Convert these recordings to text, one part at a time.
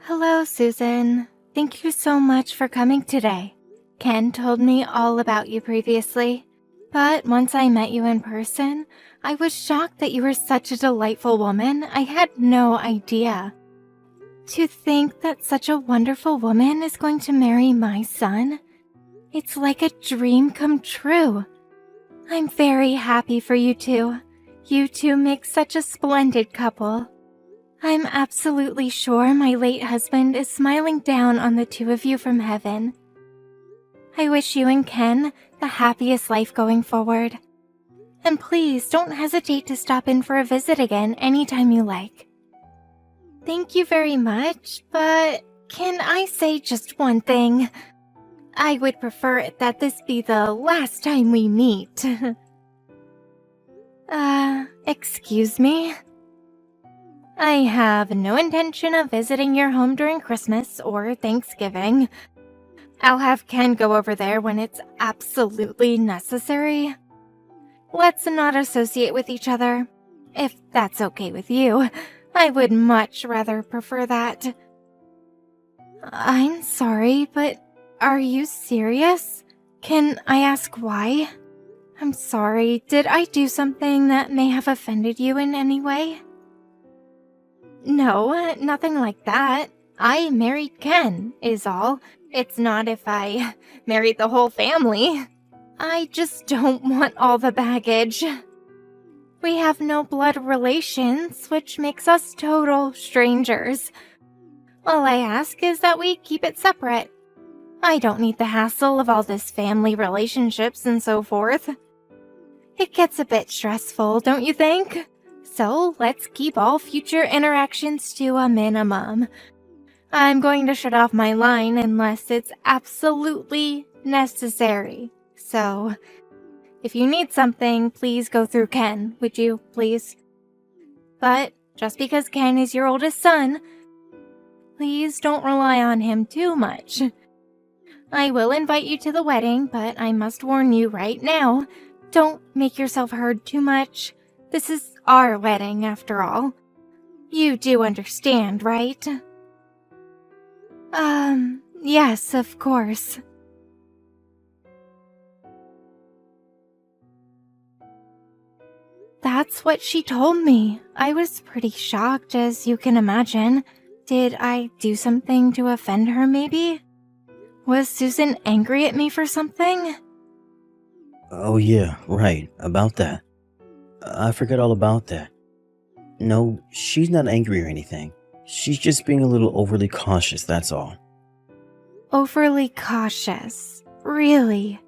Hello, Susan. Thank you so much for coming today. Ken told me all about you previously, but once I met you in person, I was shocked that you were such a delightful woman. I had no idea. To think that such a wonderful woman is going to marry my son, it's like a dream come true. I'm very happy for you two. You two make such a splendid couple. I'm absolutely sure my late husband is smiling down on the two of you from heaven. I wish you and Ken the happiest life going forward. And please don't hesitate to stop in for a visit again anytime you like. Thank you very much, but can I say just one thing? I would prefer that this be the last time we meet. Excuse me? I have no intention of visiting your home during Christmas or Thanksgiving. I'll have Ken go over there when it's absolutely necessary. Let's not associate with each other. If that's okay with you, I would much rather prefer that. I'm sorry, but are you serious? Can I ask why? I'm sorry, did I do something that may have offended you in any way? No, nothing like that. I married Ken, is all. It's not if I married the whole family. I just don't want all the baggage. We have no blood relations, which makes us total strangers. All I ask is that we keep it separate. I don't need the hassle of all this family relationships and so forth. It gets a bit stressful, don't you think? So let's keep all future interactions to a minimum. I'm going to shut off my line unless it's absolutely necessary. So, if you need something, please go through Ken, would you, please? But just because Ken is your oldest son, please don't rely on him too much. I will invite you to the wedding, but I must warn you right now, don't make yourself heard too much. This is our wedding, after all. You do understand, right? Yes, of course. That's what she told me. I was pretty shocked, as you can imagine. Did I do something to offend her, maybe? Was Susan angry at me for something? Oh yeah, right, about that. I forgot all about that. No, she's not angry or anything. She's just being a little overly cautious, that's all. Overly cautious. Really?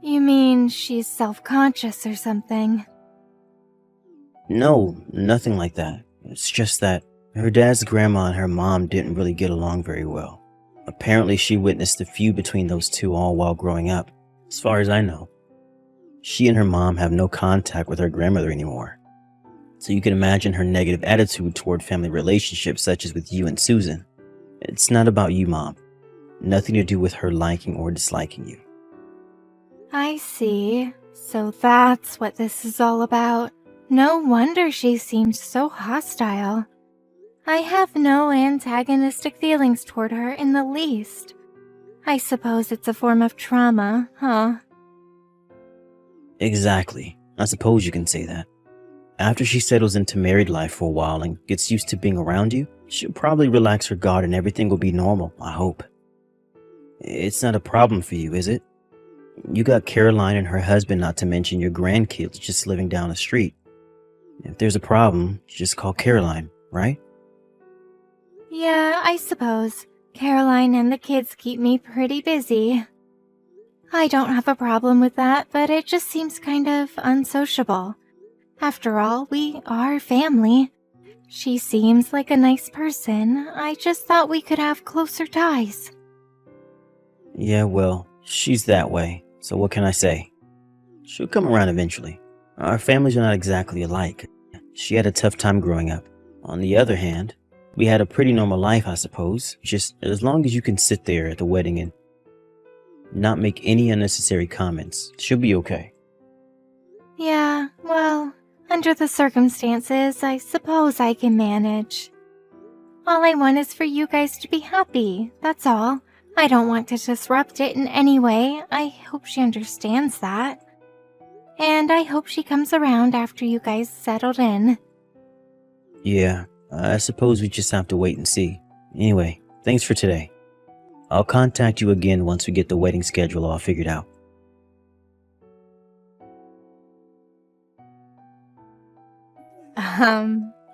You mean she's self-conscious or something? No, nothing like that. It's just that her dad's grandma and her mom didn't really get along very well. Apparently she witnessed the feud between those two all while growing up, as far as I know. She and her mom have no contact with her grandmother anymore. So you can imagine her negative attitude toward family relationships such as with you and Susan. It's not about you, Mom. Nothing to do with her liking or disliking you. I see. So that's what this is all about. No wonder she seemed so hostile. I have no antagonistic feelings toward her in the least. I suppose it's a form of trauma, huh? Exactly. I suppose you can say that. After she settles into married life for a while and gets used to being around you, she'll probably relax her guard and everything will be normal, I hope. It's not a problem for you, is it? You got Caroline and her husband, not to mention your grandkids just living down the street. If there's a problem, you just call Caroline, right? Yeah, I suppose. Caroline and the kids keep me pretty busy. I don't have a problem with that, but it just seems kind of unsociable. After all, we are family. She seems like a nice person. I just thought we could have closer ties. Yeah, well, she's that way, so what can I say? She'll come around eventually. Our families are not exactly alike. She had a tough time growing up. On the other hand, we had a pretty normal life, I suppose. Just as long as you can sit there at the wedding and not make any unnecessary comments, she'll be okay. Yeah, well, under the circumstances, I suppose I can manage. All I want is for you guys to be happy, that's all. I don't want to disrupt it in any way. I hope she understands that. And I hope she comes around after you guys settled in. Yeah, I suppose we just have to wait and see. Anyway, thanks for today. I'll contact you again once we get the wedding schedule all figured out.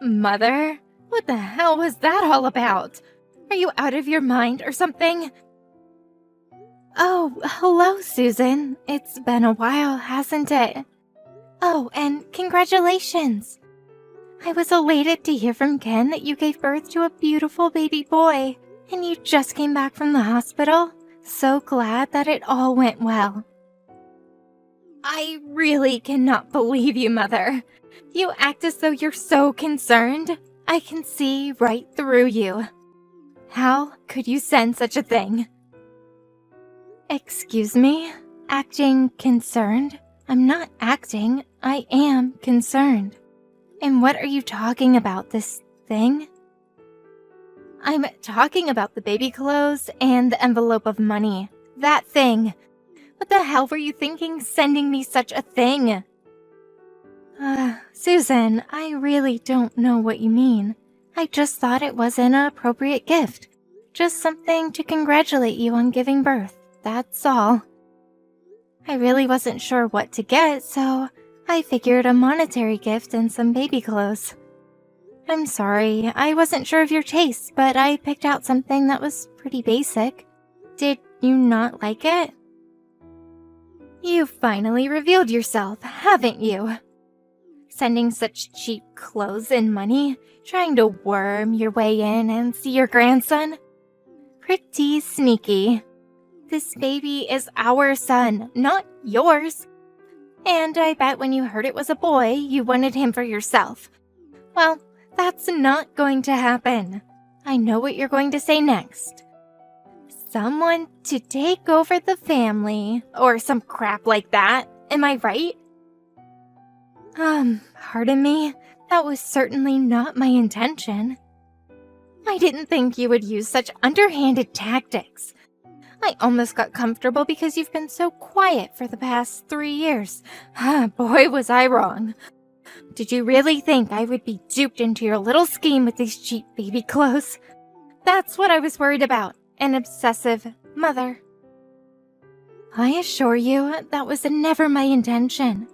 Mother? What the hell was that all about? Are you out of your mind or something? Oh, hello, Susan. It's been a while, hasn't it? Oh, and congratulations. I was elated to hear from Ken that you gave birth to a beautiful baby boy, and you just came back from the hospital. So glad that it all went well. I really cannot believe you, Mother. You act as though you're so concerned. I can see right through you. How could you send such a thing? Excuse me? Acting concerned? I'm not acting. I am concerned. And what are you talking about, this thing? I'm talking about the baby clothes and the envelope of money. That thing. What the hell were you thinking sending me such a thing? Susan, I really don't know what you mean. I just thought it was an appropriate gift. Just something to congratulate you on giving birth, that's all. I really wasn't sure what to get, so I figured a monetary gift and some baby clothes. I'm sorry, I wasn't sure of your taste, but I picked out something that was pretty basic. Did you not like it? You finally revealed yourself, haven't you? Sending such cheap clothes and money, trying to worm your way in and see your grandson? Pretty sneaky. This baby is our son, not yours. And I bet when you heard it was a boy, you wanted him for yourself. Well, that's not going to happen. I know what you're going to say next. Someone to take over the family, or some crap like that. Am I right? Pardon me. That was certainly not my intention. I didn't think you would use such underhanded tactics. I almost got comfortable because you've been so quiet for the past 3 years. Boy, was I wrong. Did you really think I would be duped into your little scheme with these cheap baby clothes? That's what I was worried about. An obsessive mother. I assure you, that was never my intention.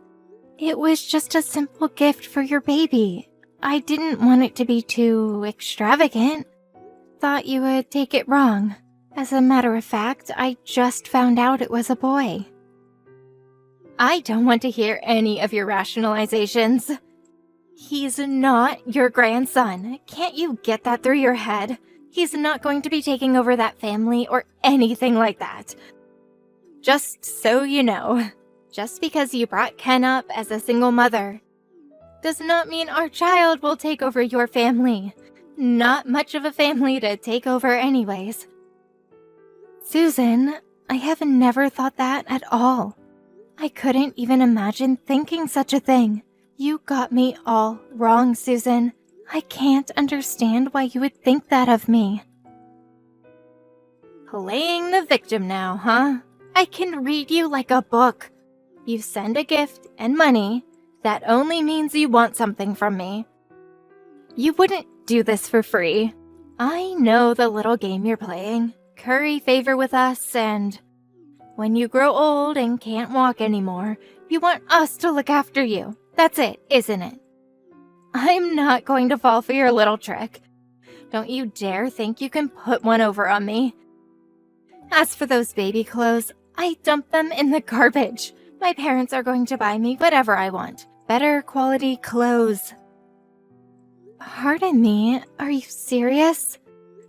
It was just a simple gift for your baby. I didn't want it to be too extravagant. Thought you would take it wrong. As a matter of fact, I just found out it was a boy. I don't want to hear any of your rationalizations. He's not your grandson. Can't you get that through your head? He's not going to be taking over that family or anything like that. Just so you know, just because you brought Ken up as a single mother does not mean our child will take over your family. Not much of a family to take over anyways. Susan, I have never thought that at all. I couldn't even imagine thinking such a thing. You got me all wrong, Susan. I can't understand why you would think that of me. Playing the victim now, huh? I can read you like a book. You send a gift and money. That only means you want something from me. You wouldn't do this for free. I know the little game you're playing. Curry favor with us, and when you grow old and can't walk anymore, you want us to look after you. That's it, isn't it? I'm not going to fall for your little trick. Don't you dare think you can put one over on me. As for those baby clothes, I dumped them in the garbage. My parents are going to buy me whatever I want. Better quality clothes. Pardon me, are you serious?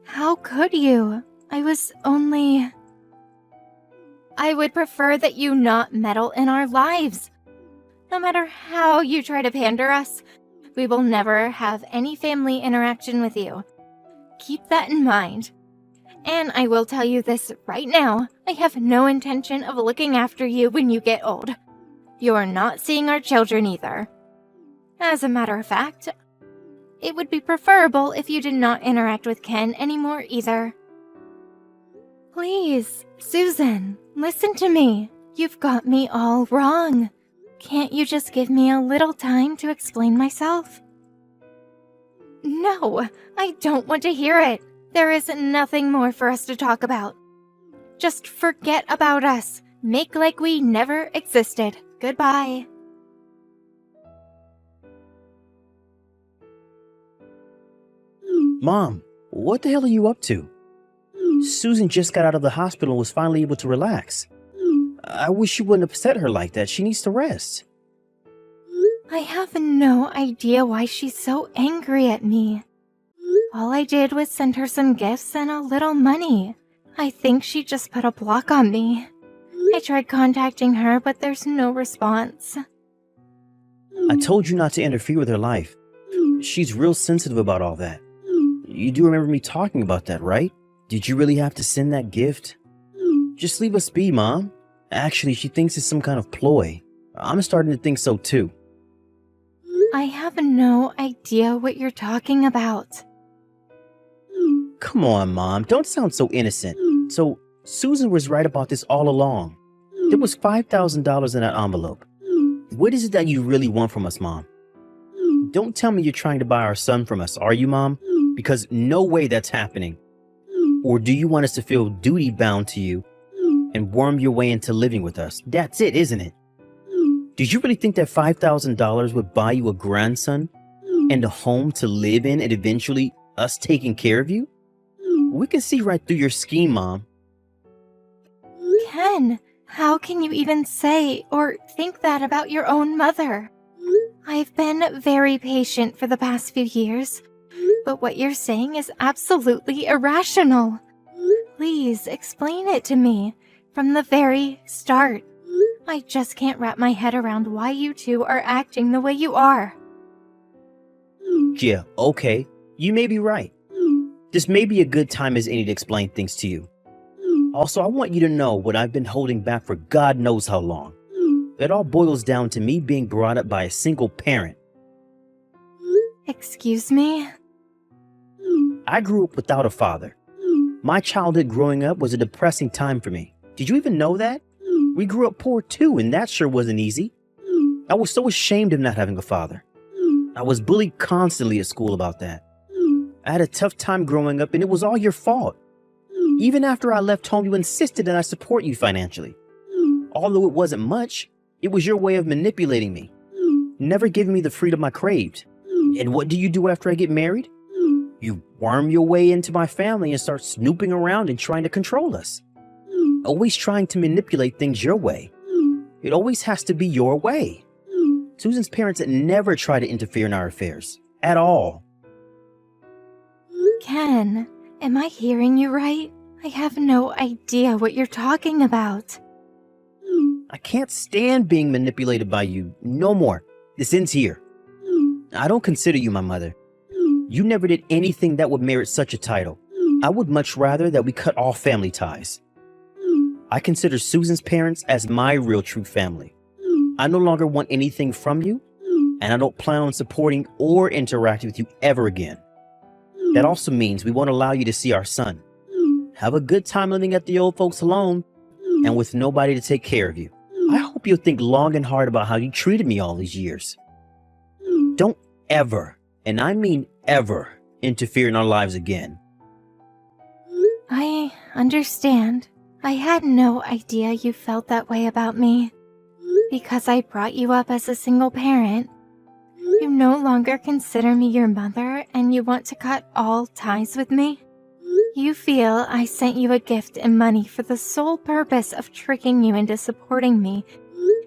How could you? I would prefer that you not meddle in our lives. No matter how you try to pander us, we will never have any family interaction with you. Keep that in mind. And I will tell you this right now, I have no intention of looking after you when you get old. You're not seeing our children either. As a matter of fact, It would be preferable if you did not interact with Ken anymore either. Please, Susan, listen to me. You've got me all wrong. Can't you just give me a little time to explain myself? No, I don't want to hear it. There is nothing more for us to talk about. Just forget about us. Make like we never existed. Goodbye. Mom, what the hell are you up to? Susan just got out of the hospital and was finally able to relax. I wish you wouldn't upset her like that. She needs to rest. I have no idea why she's so angry at me. All I did was send her some gifts and a little money. I think she just put a block on me. I tried contacting her, but there's no response. I told you not to interfere with her life. She's real sensitive about all that. You do remember me talking about that, right? Did you really have to send that gift? Just leave us be, Mom. Actually, she thinks it's some kind of ploy. I'm starting to think so too. I have no idea what you're talking about. Come on, Mom. Don't sound so innocent. So, Susan was right about this all along. There was $5,000 in that envelope. What is it that you really want from us, Mom? Don't tell me you're trying to buy our son from us, are you, Mom? Because no way that's happening. Or do you want us to feel duty-bound to you and worm your way into living with us? That's it, isn't it? Did you really think that $5,000 would buy you a grandson and a home to live in and eventually us taking care of you? We can see right through your scheme, Mom. Ken, how can you even say or think that about your own mother? I've been very patient for the past few years, but what you're saying is absolutely irrational. Please explain it to me from the very start. I just can't wrap my head around why you two are acting the way you are. Yeah, okay. You may be right. This may be a good time as any to explain things to you. Also, I want you to know what I've been holding back for God knows how long. It all boils down to me being brought up by a single parent. Excuse me? I grew up without a father. My childhood growing up was a depressing time for me. Did you even know that? We grew up poor too, and that sure wasn't easy. I was so ashamed of not having a father. I was bullied constantly at school about that. I had a tough time growing up, and it was all your fault. Even after I left home, you insisted that I support you financially. Although it wasn't much, it was your way of manipulating me, never giving me the freedom I craved. And what do you do after I get married? You worm your way into my family and start snooping around and trying to control us. Always trying to manipulate things your way. It always has to be your way. Susan's parents never try to interfere in our affairs. At all. Ken, am I hearing you right? I have no idea what you're talking about. I can't stand being manipulated by you. No more. This ends here. I don't consider you my mother. You never did anything that would merit such a title. I would much rather that we cut all family ties. I consider Susan's parents as my real true family. I no longer want anything from you, and I don't plan on supporting or interacting with you ever again. That also means we won't allow you to see our son. Have a good time living at the old folks' home and with nobody to take care of you. I hope you'll think long and hard about how you treated me all these years. Don't ever, and I mean ever, interfere in our lives again. I understand. I had no idea you felt that way about me. Because I brought you up as a single parent, you no longer consider me your mother and you want to cut all ties with me? You feel I sent you a gift and money for the sole purpose of tricking you into supporting me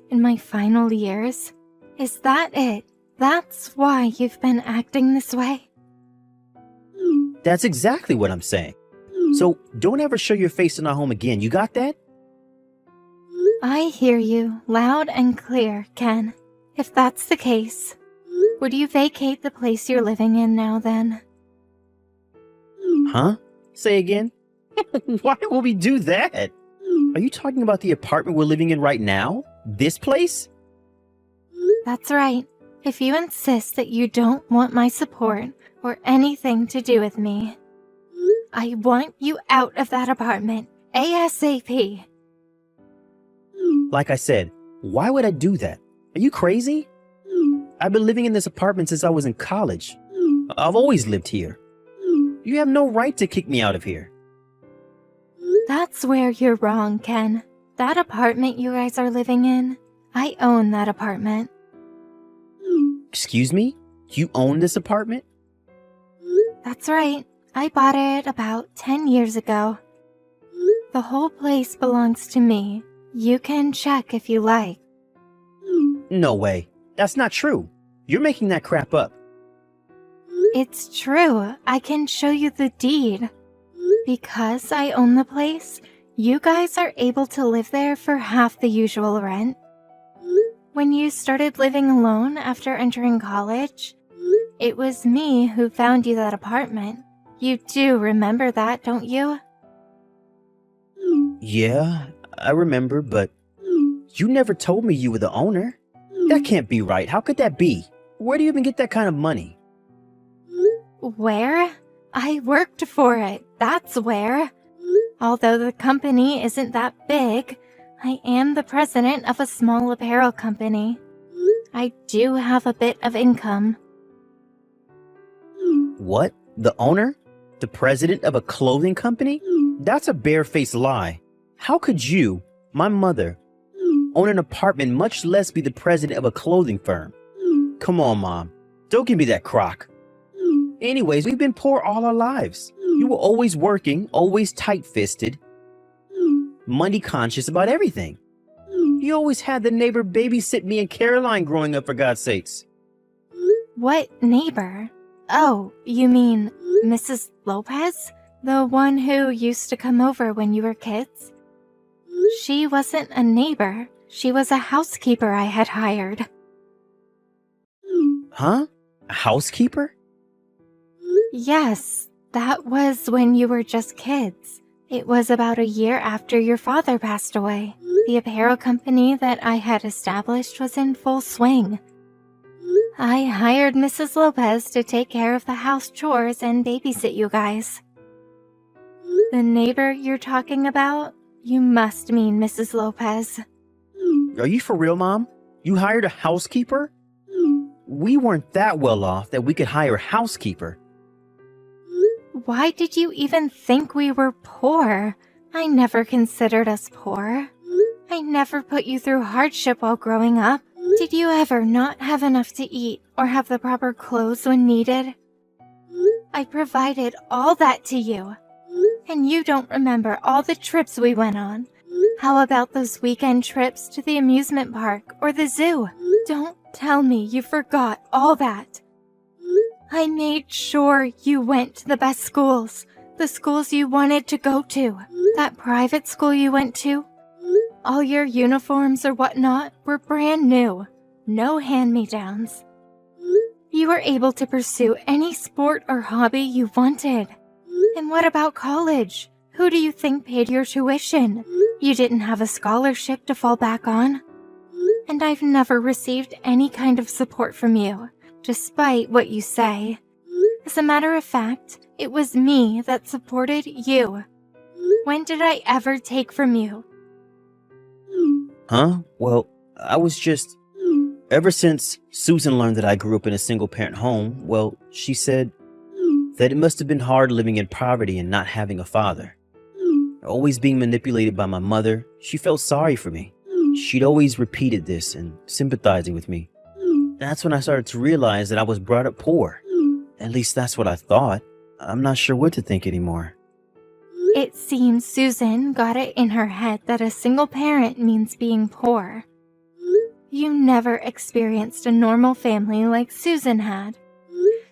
in my final years? Is that it? That's why you've been acting this way? That's exactly what I'm saying. So don't ever show your face in our home again. You got that? I hear you loud and clear, Ken. If that's the case, would you vacate the place you're living in now then? Huh? Say again? Why will we do that? Are you talking about the apartment we're living in right now? This place? That's right. If you insist that you don't want my support or anything to do with me, I want you out of that apartment ASAP. Like I said, why would I do that? Are you crazy? I've been living in this apartment since I was in college. I've always lived here. You have no right to kick me out of here. That's where you're wrong, Ken. That apartment you guys are living in, I own that apartment. Excuse me? You own this apartment? That's right. I bought it about 10 years ago. The whole place belongs to me. You can check if you like. No way. That's not true. You're making that crap up. It's true. I can show you the deed. Because I own the place, you guys are able to live there for half the usual rent. When you started living alone after entering college, it was me who found you that apartment. You do remember that, don't you? Yeah, I remember, but you never told me you were the owner. That can't be right. How could that be? Where do you even get that kind of money? Where? I worked for it. That's where. Although the company isn't that big, I am the president of a small apparel company. I do have a bit of income. What? The owner? The president of a clothing company? That's a barefaced lie. How could you, my mother, own an apartment, much less be the president of a clothing firm? Come on, Mom. Don't give me that crock. Anyways, we've been poor all our lives. You were always working, always tight-fisted, money conscious about everything. You always had the neighbor babysit me and Caroline growing up, for God's sakes. What neighbor? Oh, you mean Mrs. Lopez? The one who used to come over when you were kids? She wasn't a neighbor. She was a housekeeper I had hired. Huh? A housekeeper? Yes, that was when you were just kids. It was about a year after your father passed away. The apparel company that I had established was in full swing. I hired Mrs. Lopez to take care of the house chores and babysit you guys. The neighbor you're talking about? You must mean Mrs. Lopez. Are you for real, Mom? You hired a housekeeper? We weren't that well off that we could hire a housekeeper. Why did you even think we were poor? I never considered us poor. I never put you through hardship while growing up. Did you ever not have enough to eat or have the proper clothes when needed? I provided all that to you. And you don't remember all the trips we went on. How about those weekend trips to the amusement park or the zoo? Don't tell me you forgot all that. I made sure you went to the best schools, the schools you wanted to go to, that private school you went to. All your uniforms or whatnot were brand new, no hand-me-downs. You were able to pursue any sport or hobby you wanted. And what about college? Who do you think paid your tuition? You didn't have a scholarship to fall back on. And I've never received any kind of support from you, despite what you say. As a matter of fact, it was me that supported you. When did I ever take from you? Huh? Well, I was just... Ever since Susan learned that I grew up in a single-parent home, well, she said that it must have been hard living in poverty and not having a father. Always being manipulated by my mother, she felt sorry for me. She'd always repeated this and sympathizing with me. That's when I started to realize that I was brought up poor. At least that's what I thought. I'm not sure what to think anymore. It seems Susan got it in her head that a single parent means being poor. You never experienced a normal family like Susan had,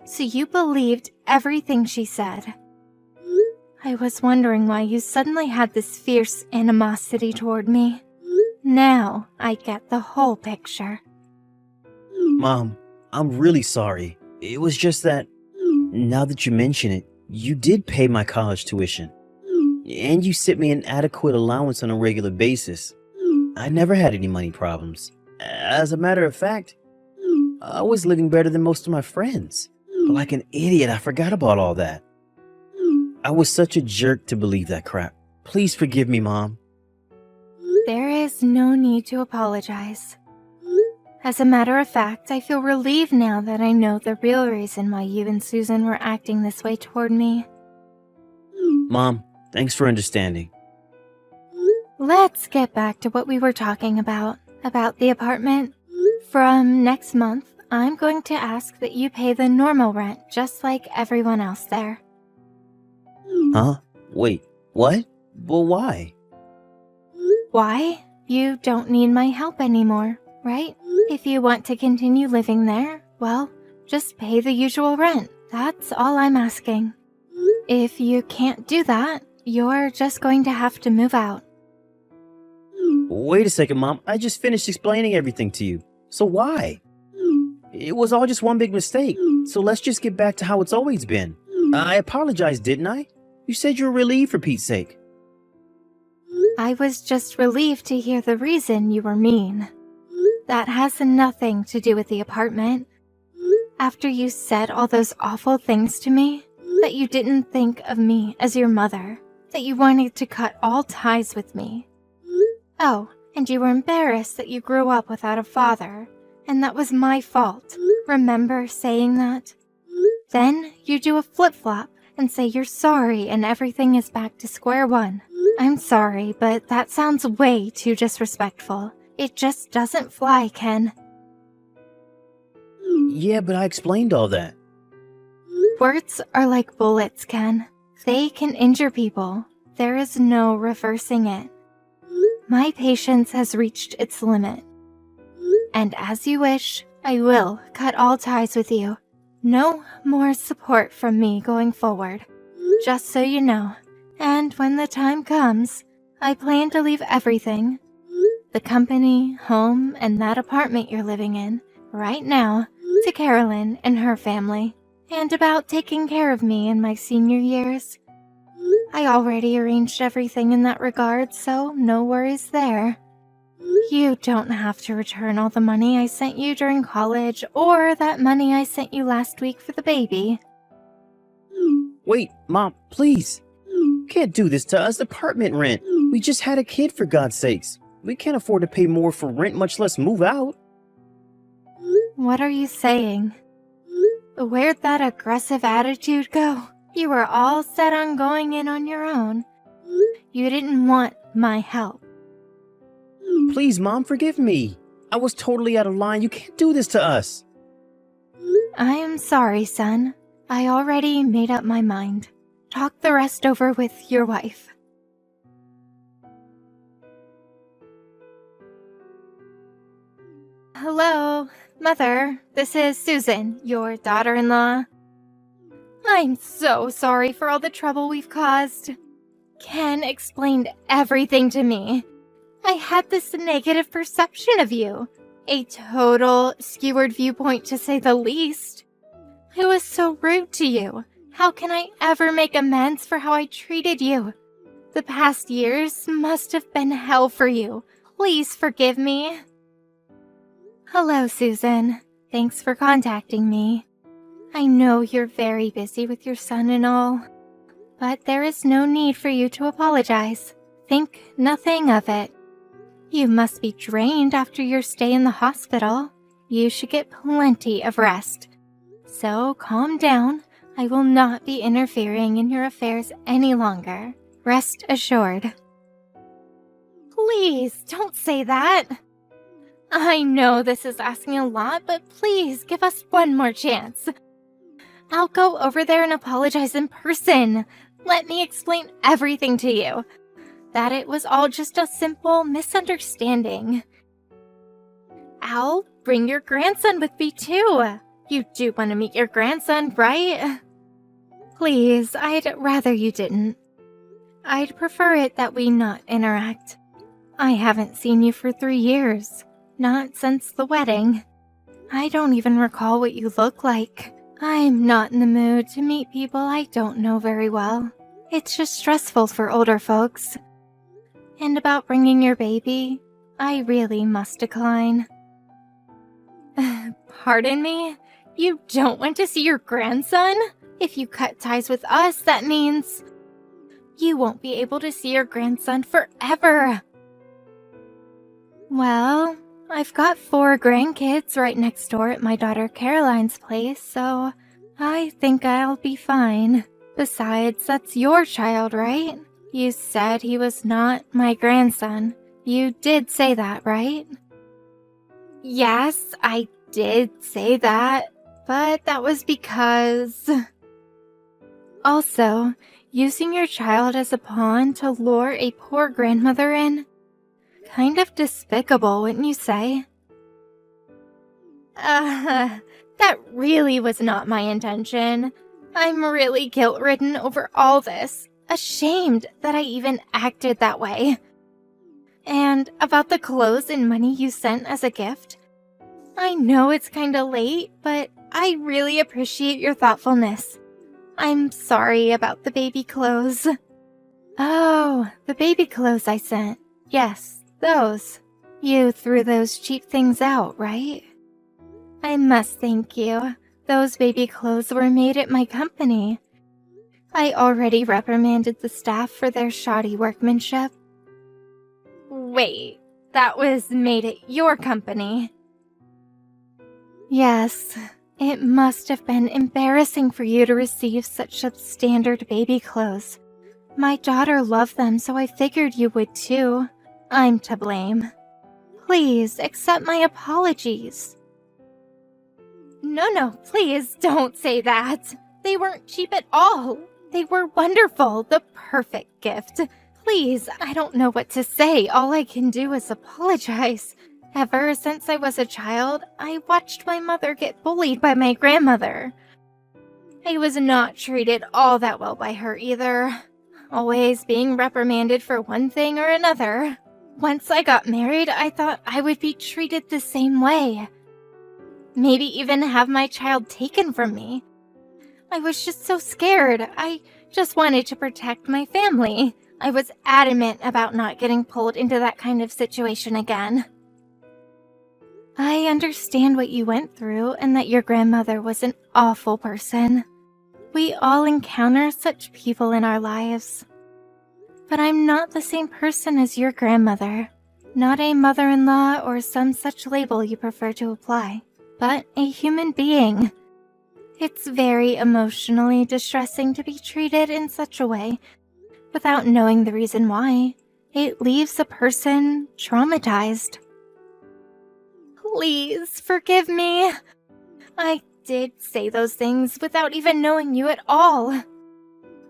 so you believed everything she said. I was wondering why you suddenly had this fierce animosity toward me. Now I get the whole picture. Mom, I'm really sorry. It was just that, now that you mention it, you did pay my college tuition. And you sent me an adequate allowance on a regular basis. I never had any money problems. As a matter of fact, I was living better than most of my friends. But like an idiot, I forgot about all that. I was such a jerk to believe that crap. Please forgive me, Mom. There is no need to apologize. As a matter of fact, I feel relieved now that I know the real reason why you and Susan were acting this way toward me. Mom, thanks for understanding. Let's get back to what we were talking about the apartment. From next month, I'm going to ask that you pay the normal rent just like everyone else there. Huh? Wait, what? Well, why? Why? You don't need my help anymore, right? If you want to continue living there, well, just pay the usual rent. That's all I'm asking. If you can't do that, you're just going to have to move out. Wait a second, Mom. I just finished explaining everything to you. So why? It was all just one big mistake. So let's just get back to how it's always been. I apologized, didn't I? You said you were relieved for Pete's sake. I was just relieved to hear the reason you were mean. That has nothing to do with the apartment. After you said all those awful things to me, that you didn't think of me as your mother, that you wanted to cut all ties with me. Oh, and you were embarrassed that you grew up without a father, and that was my fault. Remember saying that? Then you do a flip-flop and say you're sorry and everything is back to square one. I'm sorry, but that sounds way too disrespectful. It just doesn't fly, Ken. Yeah, but I explained all that. Words are like bullets, Ken. They can injure people. There is no reversing it. My patience has reached its limit. And as you wish, I will cut all ties with you. No more support from me going forward. Just so you know. And when the time comes, I plan to leave everything. The company, home, and that apartment you're living in, right now, to Carolyn and her family. And about taking care of me in my senior years. I already arranged everything in that regard, so no worries there. You don't have to return all the money I sent you during college or that money I sent you last week for the baby. Wait, Mom, please. You can't do this to us. Apartment rent. We just had a kid, for God's sakes. We can't afford to pay more for rent, much less move out. What are you saying? Where'd that aggressive attitude go? You were all set on going in on your own. You didn't want my help. Please, Mom, forgive me. I was totally out of line. You can't do this to us. I am sorry, son. I already made up my mind. Talk the rest over with your wife. Hello, Mother. This is Susan, your daughter-in-law. I'm so sorry for all the trouble we've caused. Ken explained everything to me. I had this negative perception of you. A total skewered viewpoint, to say the least. I was so rude to you. How can I ever make amends for how I treated you? The past years must have been hell for you. Please forgive me. Hello, Susan. Thanks for contacting me. I know you're very busy with your son and all, but there is no need for you to apologize. Think nothing of it. You must be drained after your stay in the hospital. You should get plenty of rest. So calm down. I will not be interfering in your affairs any longer. Rest assured. Please, don't say that. I know this is asking a lot, but please give us one more chance. I'll go over there and apologize in person. Let me explain everything to you. That it was all just a simple misunderstanding. I'll bring your grandson with me too. You do want to meet your grandson, right? Please, I'd rather you didn't. I'd prefer it that we not interact. I haven't seen you for 3 years. Not since the wedding. I don't even recall what you look like. I'm not in the mood to meet people I don't know very well. It's just stressful for older folks. And about bringing your baby, I really must decline. Pardon me? You don't want to see your grandson? If you cut ties with us, that means you won't be able to see your grandson forever. Well, I've got 4 grandkids right next door at my daughter Caroline's place, so I think I'll be fine. Besides, that's your child, right? You said he was not my grandson. You did say that, right? Yes, I did say that, but that was because... Also, using your child as a pawn to lure a poor grandmother in? Kind of despicable, wouldn't you say? That really was not my intention. I'm really guilt-ridden over all this, ashamed that I even acted that way. And about the clothes and money you sent as a gift, I know it's kinda late, but I really appreciate your thoughtfulness. I'm sorry about the baby clothes. Oh, the baby clothes I sent. Yes, those. You threw those cheap things out, right? I must thank you. Those baby clothes were made at my company. I already reprimanded the staff for their shoddy workmanship. Wait, that was made at your company? Yes, it must have been embarrassing for you to receive such substandard baby clothes. My daughter loved them, so I figured you would too. I'm to blame. Please accept my apologies. No, please don't say that. They weren't cheap at all. They were wonderful, the perfect gift. Please, I don't know what to say. All I can do is apologize. Ever since I was a child, I watched my mother get bullied by my grandmother. I was not treated all that well by her either, always being reprimanded for one thing or another. Once I got married, I thought I would be treated the same way. Maybe even have my child taken from me. I was just so scared. I just wanted to protect my family. I was adamant about not getting pulled into that kind of situation again. I understand what you went through and that your grandmother was an awful person. We all encounter such people in our lives. But I'm not the same person as your grandmother. Not a mother-in-law or some such label you prefer to apply, but a human being. It's very emotionally distressing to be treated in such a way without knowing the reason why. It leaves a person traumatized. Please forgive me. I did say those things without even knowing you at all.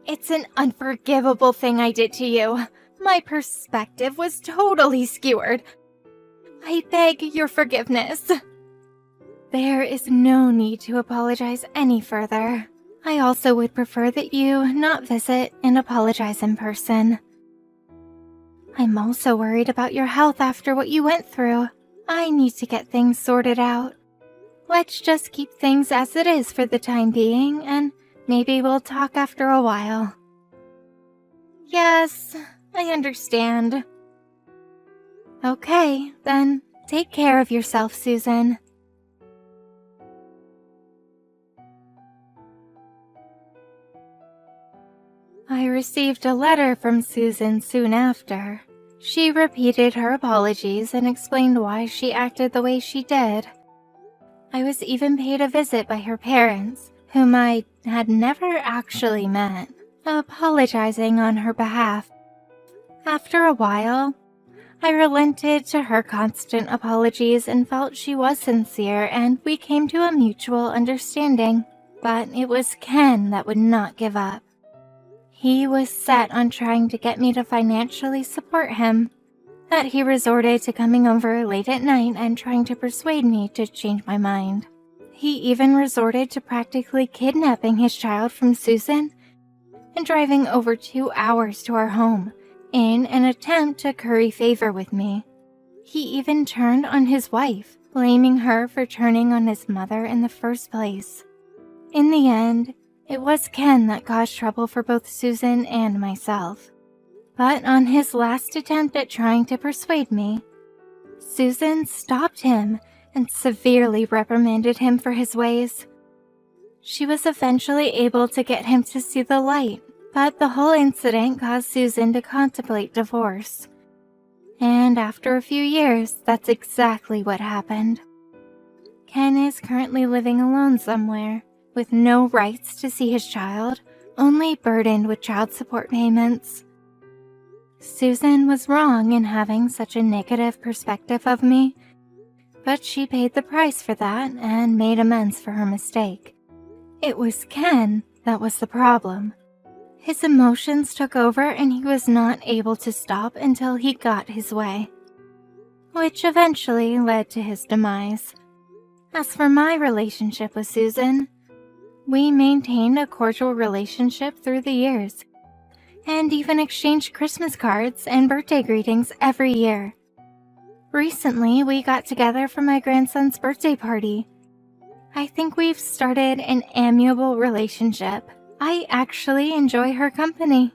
It's an unforgivable thing I did to you. My perspective was totally skewered. I beg your forgiveness. There is no need to apologize any further. I also would prefer that you not visit and apologize in person. I'm also worried about your health after what you went through. I need to get things sorted out. Let's just keep things as it is for the time being, and maybe we'll talk after a while. Yes, I understand. Okay, then take care of yourself, Susan. I received a letter from Susan soon after. She repeated her apologies and explained why she acted the way she did. I was even paid a visit by her parents, whom I had never actually met, apologizing on her behalf. After a while, I relented to her constant apologies and felt she was sincere, and we came to a mutual understanding. But it was Ken that would not give up. He was set on trying to get me to financially support him, that he resorted to coming over late at night and trying to persuade me to change my mind. He even resorted to practically kidnapping his child from Susan and driving over 2 hours to our home in an attempt to curry favor with me. He even turned on his wife, blaming her for turning on his mother in the first place. In the end, it was Ken that caused trouble for both Susan and myself. But on his last attempt at trying to persuade me, Susan stopped him and severely reprimanded him for his ways. She was eventually able to get him to see the light, but the whole incident caused Susan to contemplate divorce. And after a few years, that's exactly what happened. Ken is currently living alone somewhere, with no rights to see his child, only burdened with child support payments. Susan was wrong in having such a negative perspective of me, but she paid the price for that and made amends for her mistake. It was Ken that was the problem. His emotions took over and he was not able to stop until he got his way, which eventually led to his demise. As for my relationship with Susan, we maintained a cordial relationship through the years, and even exchanged Christmas cards and birthday greetings every year. Recently, we got together for my grandson's birthday party. I think we've started an amiable relationship. I actually enjoy her company.